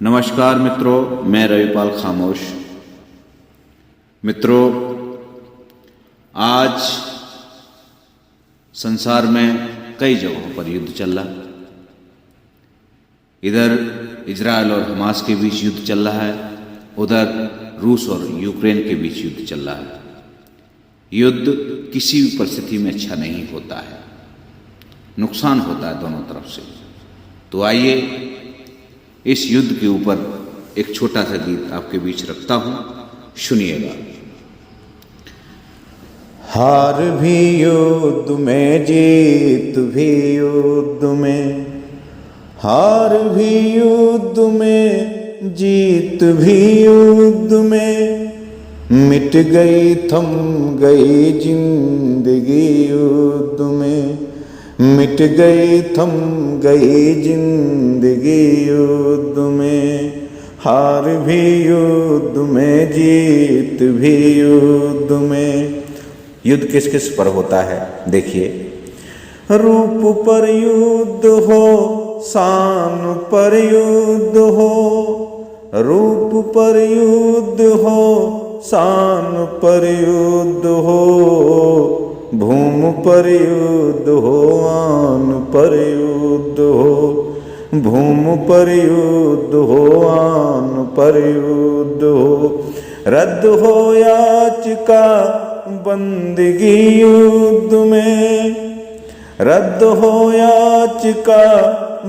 नमस्कार मित्रों, मैं रविपाल खामोश। मित्रों, आज संसार में कई जगहों पर युद्ध चल रहा है। इधर इजराइल और हमास के बीच युद्ध चल रहा है, उधर रूस और यूक्रेन के बीच युद्ध चल रहा है। युद्ध किसी भी परिस्थिति में अच्छा नहीं होता है, नुकसान होता है दोनों तरफ से। तो आइए इस युद्ध के ऊपर एक छोटा सा गीत आपके बीच रखता हूं, सुनिएगा। हार भी युद्ध में, जीत भी युद्ध में, हार भी युद्ध में, जीत भी युद्ध में, मिट गई थम गई जिंदगी युद्ध में, मिट गई थम गई जिंदगी युद्ध में। हार भी युद्ध में, जीत भी युद्ध में। युद्ध किस किस पर होता है देखिए। रूप पर युद्ध हो, शान पर युद्ध हो, रूप पर युद्ध हो, शान पर युद्ध हो, भूम पर युद्ध हो, आन पर युद्ध हो, भूम पर युद्ध हो, आन पर युद्ध हो। रद्द हो याचिका बंदगी युद्ध में, रद्द हो याचिका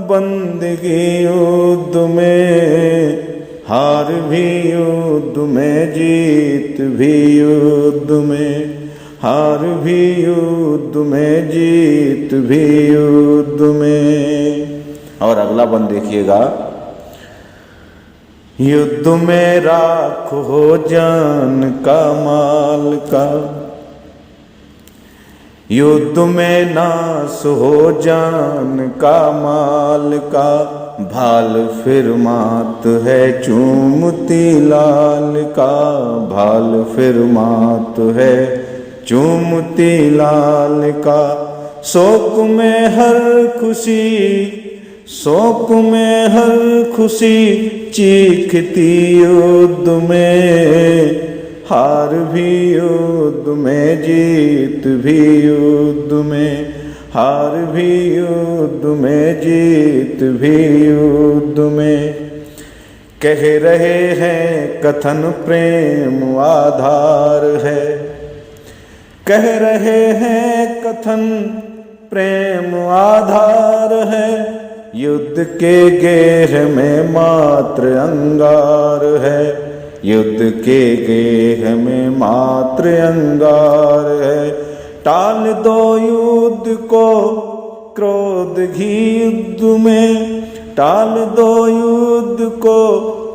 बंदगी युद्ध में। हार भी युद्ध में, जीत भी युद्ध में, हार भी युद्ध में, जीत भी युद्ध में। और अगला बंद देखिएगा। युद्ध में राख हो जान का माल का, युद्ध में नाश हो जान का माल का, भाल फिर मात है चूमती लाल का, भाल फिर मात है चूमती लाल का। शोक में हर खुशी, शोक में हर खुशी, चीखती युद्ध में। हार भी युद्ध में, जीत भी युद्ध में, हार भी युद्ध में, जीत भी युद्ध में। कह रहे हैं कथन प्रेम आधार है, कह रहे हैं कथन प्रेम आधार है। युद्ध के गेह में मात्र अंगार है, युद्ध के गेह में मात्र अंगार है। टाल दो युद्ध को क्रोध घी युद्ध में, टाल दो युद्ध को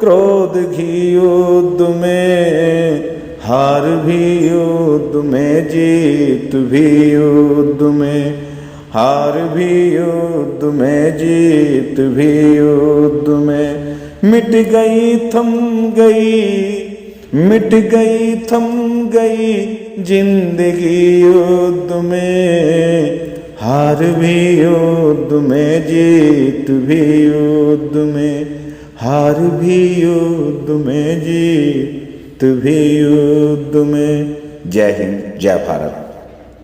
क्रोध घी युद्ध में। हार भी युद्ध में, जीत भी युद्ध में, हार भी युद्ध में, जीत भी युद्ध में। मिट गई थम गई, मिट गई थम गई जिंदगी युद्ध में। हार भी युद्ध में, जीत भी युद्ध में, हार भी युद्ध में, जीत भी युद्ध में। जय हिंद, जय भारत।